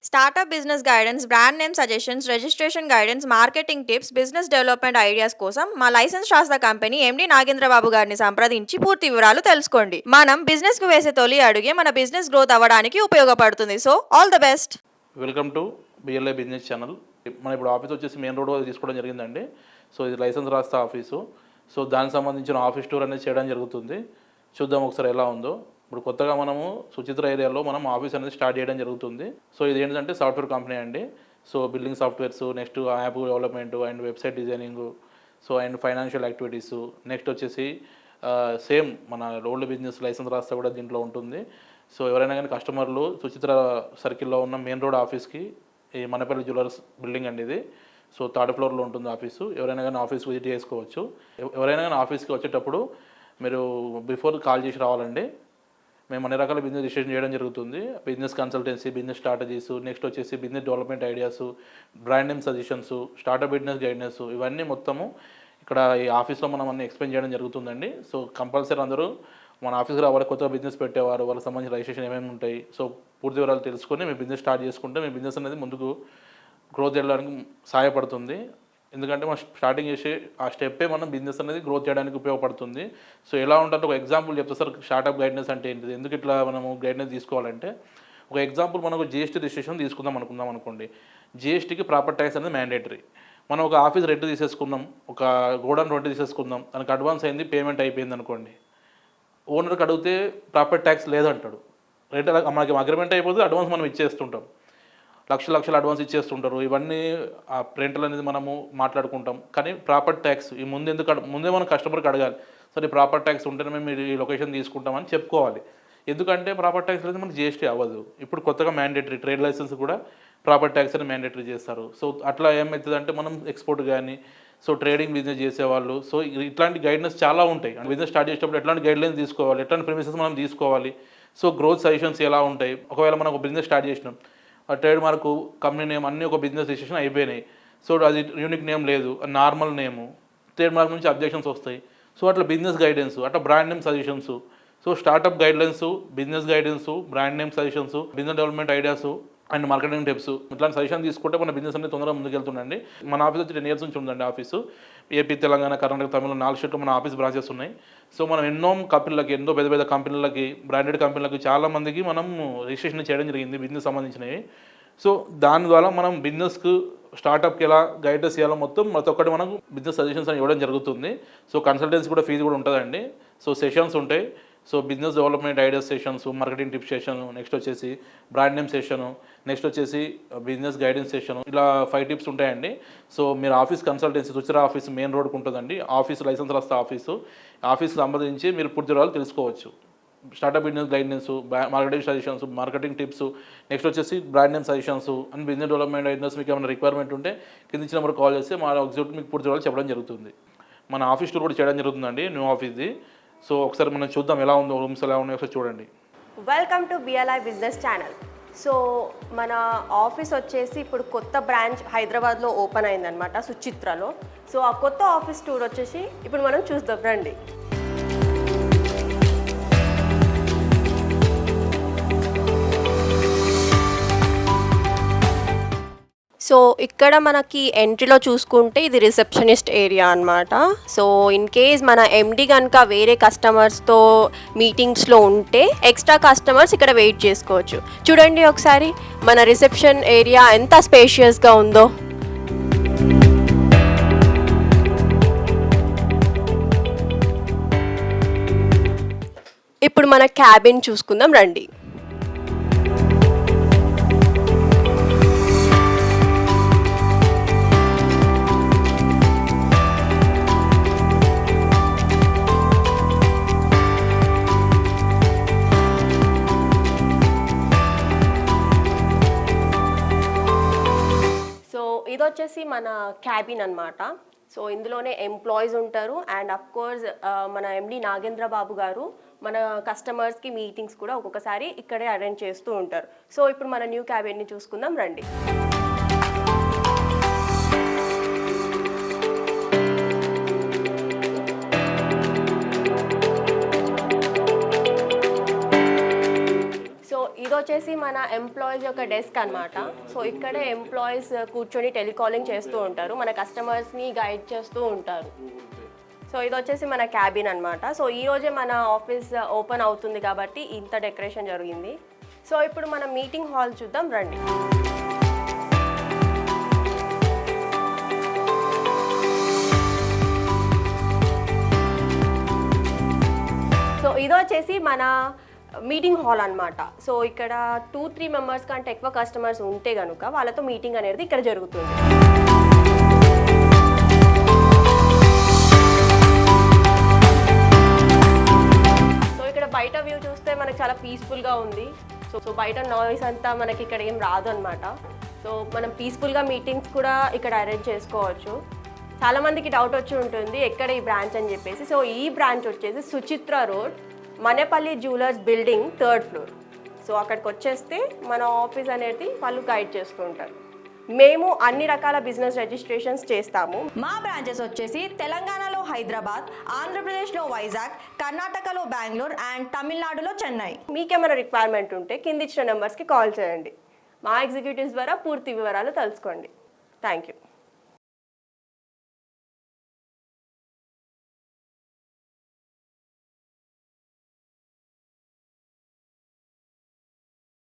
Startup business guidance, brand name suggestions, registration guidance, marketing tips, business development ideas కోసం మా licence శాస్త్ర company MD Nagendra Babu గారిని సంప్రదించి పూర్తి వివరాలు తెలుసుకోండి. మనం బిజినెస్ కు వేసే తొలి అడుగే మన బిజినెస్ గ్రోత్ అవ్వడానికి ఉపయోగపడుతుంది. So all the best. Welcome to BLI business channel. మన ఇప్పుడు ఆఫీస్ వచ్చేసి మెయిన్ రోడ్ తీసుకోవడం జరిగిందండి. సో ఇది లైసెన్స్ రాస్తా ఆఫీసు. సో దానికి సంబంధించిన ఆఫీస్ టూర్ అనేది చేయడం జరుగుతుంది. చూద్దాం ఒకసారి ఎలా ఉందో. ఇప్పుడు కొత్తగా మనము సుచిత్ర ఏరియాలో మనం ఆఫీస్ అనేది స్టార్ట్ చేయడం జరుగుతుంది. సో ఇది ఏంటంటే సాఫ్ట్వేర్ కంపెనీ అండి. So building softwares, next app development and website designing, so and financial activities, next వచ్చేసి సేమ్ మన రోల్డ్ బిజినెస్ లైసెన్స్ రాస్తా కూడా దీంట్లో ఉంటుంది. సో ఎవరైనా కానీ కస్టమర్లు సుచిత్ర సర్కిల్లో ఉన్న మెయిన్ రోడ్ ఆఫీస్కి, ఈ మనపల్లి జ్యువెలర్స్ బిల్డింగ్ అండి ఇది. సో థర్డ్ ఫ్లోర్లో ఉంటుంది ఆఫీసు. ఎవరైనా కానీ ఆఫీస్ విజిట్ చేసుకోవచ్చు. ఎవరైనా కానీ ఆఫీస్కి వచ్చేటప్పుడు మీరు బిఫోర్ కాల్ చేసి రావాలండి. మేము అన్ని రకాల బిజినెస్ రిజిస్ట్రేషన్ చేయడం జరుగుతుంది. Business consultancy, business strategies, next వచ్చేసి business development ideas, brand name suggestions, startup business guidance, ఇవన్నీ మొత్తము ఇక్కడ ఈ ఆఫీస్లో మనం అన్ని ఎక్స్ప్లెయిన్ చేయడం జరుగుతుందండి. సో కంపల్సరీ అందరూ మన ఆఫీస్లో రావాలి. కొత్తగా బిజినెస్ పెట్టేవారు, వాళ్ళకి సంబంధించిన రిజిస్ట్రేషన్ ఏమేమి ఉంటాయి, సో పూర్తి వివరాలు తెలుసుకొని మీ బిజినెస్ స్టార్ట్ చేసుకుంటే మీ బిజినెస్ అనేది ముందుకు గ్రోత్ చేయడానికి సహాయపడుతుంది. ఎందుకంటే మనం స్టార్టింగ్ చేసే ఆ స్టెప్పే మనం బిజినెస్ అనేది గ్రోత్ చేయడానికి ఉపయోగపడుతుంది. సో ఎలా ఉంటుంటే ఒక ఎగ్జాంపుల్ చెప్తా సార్. స్టార్టప్ గైడెన్స్ అంటే ఏంటిది, ఎందుకు ఇట్లా మనము గైడెన్స్ తీసుకోవాలంటే, ఒక ఎగ్జాంపుల్ మనకు జిఎస్టీ రిజిస్ట్రేషన్ తీసుకుందాం అనుకోండి. జిఎస్టీకి ప్రాపర్ ట్యాక్స్ అనేది మ్యాండేటరీ. మనం ఒక ఆఫీస్ రెంట్ తీసేసుకుందాం, ఒక గోడౌన్ రెంట్ తీసేసుకుందాం, దానికి అడ్వాన్స్ అయింది, పేమెంట్ అయిపోయింది అనుకోండి. ఓనర్కి అడిగితే ప్రాపర్ ట్యాక్స్ లేదంటాడు. రెంట్ మనకి అగ్రిమెంట్ అయిపోతే అడ్వాన్స్ మనం ఇచ్చేస్తుంటాం. లక్షలు అడ్వాన్స్ ఇచ్చేస్తుంటారు. ఇవన్నీ ఆ రెంటల్ అనేది మనము మాట్లాడుకుంటాం. కానీ ప్రాపర్ ట్యాక్స్ ఈ ముందే మనం కస్టమర్కి అడగాలి. సరే ప్రాపర్ ట్యాక్స్ ఉంటేనే మేము ఈ లొకేషన్ తీసుకుంటామని చెప్పుకోవాలి. ఎందుకంటే ప్రాపర్ ట్యాక్స్ అనేది మనకి జిఎస్టీ అవ్వదు. ఇప్పుడు కొత్తగా మ్యాండేటరీ ట్రేడ్ లైసెన్స్ కూడా ప్రాపర్ ట్యాక్స్ అని మ్యాండేటరీ చేస్తారు. సో అట్లా ఏమవుతుందంటే మనం ఎక్స్పోర్ట్ కానీ, సో ట్రేడింగ్ బిజినెస్ చేసేవాళ్ళు, సో ఇట్లాంటి గైడ్లైన్స్ చాలా ఉంటాయి. బిజినెస్ స్టార్ట్ చేసేటప్పుడు ఎట్లాంటి గైడ్లైన్స్ తీసుకోవాలి, ఎట్లాంటి ప్రిమిసెస్ మనం తీసుకోవాలి, సో గ్రోత్ సజెషన్స్ ఎలా ఉంటాయి. ఒకవేళ మనం ఒక బిజినెస్ స్టార్ట్ చేసినాం, ఆ ట్రేడ్ మార్కు, కంపెనీ నేమ్ అన్నీ ఒక బిజినెస్ రిజిస్ట్రేషన్ అయిపోయినాయి. సో అది యూనిక్ నేమ్ లేదు, నార్మల్ నేము, ట్రేడ్ మార్క్ నుంచి అబ్జెక్షన్స్ వస్తాయి. సో అట్లా బిజినెస్ గైడెన్స్, అట్లా brand name suggestions, so startup guidelines, business guidance, brand name suggestions, business development ideas and marketing tips, ఇట్లాంటి సజెషన్ తీసుకుంటే మన బిజినెస్ అనేది తొందరగా ముందుకెళ్తుందండి. మన ఆఫీస్ వచ్చి 10 years నుంచి ఉందండి ఆఫీసు. ఏపీ, తెలంగాణ, కర్ణాటక, తమిళ 4 స్టేట్లో మన ఆఫీస్ బ్రాంచెస్ ఉన్నాయి. సో మనం ఎన్నో కంపెనీలకి, ఎన్నో పెద్ద పెద్ద కంపెనీలకి, బ్రాండెడ్ కంపెనీలకి చాలామందికి మనం రిజిస్ట్రేషన్ చేయడం జరిగింది బిజినెస్ సంబంధించినవి. సో దాని ద్వారా మనం బిజినెస్కు, స్టార్టప్కి ఎలా గైడెన్స్ చేయాలో మొత్తం ప్రతి ఒక్కటి మనకు బిజినెస్ సజెషన్స్ అని ఇవ్వడం జరుగుతుంది. సో కన్సల్టెన్సీ కూడా ఫీజు కూడా ఉంటుందండి. సో సెషన్స్ ఉంటాయి. So business development ideas sessions, marketing tips session, next వచ్చేసి బ్రాండ్ నేమ్ సెషను, నెక్స్ట్ వచ్చేసి బిజినెస్ గైడెన్స్ సెషను, ఇలా 5 టిప్స్ ఉంటాయండి. సో మీరు office consultancy Suchitra office main రోడ్కి ఉంటుందండి. ఆఫీస్ లైసెన్స్ రాస్తా ఆఫీస్కి సంబంధించి మీరు పూర్తి వివరాలు తెలుసుకోవచ్చు. Startup business guidance, marketing suggestions, marketing tips, next వచ్చేసి brand name suggestions and business development ideas. మీకు ఏమైనా రిక్వైర్మెంట్ ఉంటే కింద ఇచ్చిన నెంబర్ కాల్ చేస్తే మా ఎగ్జిక్యూటివ్ మీకు పూర్తి వివరాలు చెప్పడం జరుగుతుంది. మన ఆఫీస్ టూర్ కూడా చేయడం జరుగుతుందండి, న్యూ ఆఫీస్ది. సో ఒకసారి మనం చూద్దాం ఎలా ఉందో, రూమ్స్ ఎలా ఉన్నాయో ఒకసారి చూడండి. Welcome to BLI business channel. So మన ఆఫీస్ వచ్చేసి ఇప్పుడు కొత్త బ్రాంచ్ హైదరాబాద్లో ఓపెన్ అయిందనమాట, సుచిత్రలో. సో ఆ కొత్త ఆఫీస్ టూర్ వచ్చేసి ఇప్పుడు మనం చూద్దాం రండి. సో ఇక్కడ మనకి ఎంట్రీలో చూసుకుంటే ఇది రిసెప్షనిస్ట్ ఏరియా అనమాట. సో ఇన్ కేస్ మన ఎండి కనుక వేరే కస్టమర్స్తో మీటింగ్స్లో ఉంటే ఎక్స్ట్రా కస్టమర్స్ ఇక్కడ వెయిట్ చేసుకోవచ్చు. చూడండి ఒకసారి మన రిసెప్షన్ ఏరియా ఎంత స్పేషియస్గా ఉందో. ఇప్పుడు మన క్యాబిన్ చూసుకుందాం రండి. ఇది వచ్చేసి మన క్యాబిన్ అనమాట. సో ఇందులోనే ఎంప్లాయీస్ ఉంటారు అండ్ అఫ్ కోర్స్ మన ఎండి నాగేంద్రబాబు గారు మన కస్టమర్స్కి మీటింగ్స్ కూడా ఒక్కొక్కసారి ఇక్కడే అరేంజ్ చేస్తూ ఉంటారు. సో ఇప్పుడు మన న్యూ క్యాబిన్ని చూసుకుందాం రండి. ఇది వచ్చేసి మన ఎంప్లాయీస్ యొక్క డెస్క్ అన్నమాట. సో ఇక్కడే ఎంప్లాయీస్ కూర్చొని టెలికాలింగ్ చేస్తూ ఉంటారు, మన కస్టమర్స్ని గైడ్ చేస్తూ ఉంటారు. సో ఇది వచ్చేసి మన క్యాబిన్ అన్నమాట. సో ఈ రోజే మన ఆఫీస్ ఓపెన్ అవుతుంది కాబట్టి ఇంత డెకరేషన్ జరిగింది. సో ఇప్పుడు మనం మీటింగ్ హాల్ చూద్దాం రండి. సో ఇది వచ్చేసి మన మీటింగ్ హాల్ అన్నమాట. సో ఇక్కడ 2-3 మెంబర్స్ కంటే ఎక్కువ కస్టమర్స్ ఉంటే కనుక వాళ్ళతో మీటింగ్ అనేది ఇక్కడ జరుగుతుంది. సో ఇక్కడ బయట వ్యూ చూస్తే మనకు చాలా పీస్ఫుల్గా ఉంది. సో బయట నాయిస్ అంతా మనకి ఇక్కడ ఏం రాదు అనమాట. సో మనం పీస్ఫుల్గా మీటింగ్స్ కూడా ఇక్కడ అరేంజ్ చేసుకోవచ్చు. చాలామందికి డౌట్ వచ్చి ఉంటుంది ఎక్కడ ఈ బ్రాంచ్ అని చెప్పేసి. సో ఈ బ్రాంచ్ వచ్చేసి Suchitra road, Manepalli jewellers building 3rd floor. So అక్కడికి వచ్చేస్తే మన ఆఫీస్ అనేది వాళ్ళు గైడ్ చేస్తూ ఉంటారు. మేము అన్ని రకాల బిజినెస్ రిజిస్ట్రేషన్స్ చేస్తాము. మా బ్రాంచెస్ వచ్చేసి తెలంగాణలో హైదరాబాద్, ఆంధ్రప్రదేశ్లో వైజాగ్, కర్ణాటకలో బెంగళూరు అండ్ తమిళనాడులో చెన్నై. మీకేమైనా రిక్వైర్మెంట్ ఉంటే కింద ఇచ్చిన నెంబర్స్కి కాల్ చేయండి. మా ఎగ్జిక్యూటివ్స్ ద్వారా పూర్తి వివరాలు తెలుసుకోండి. Thank you.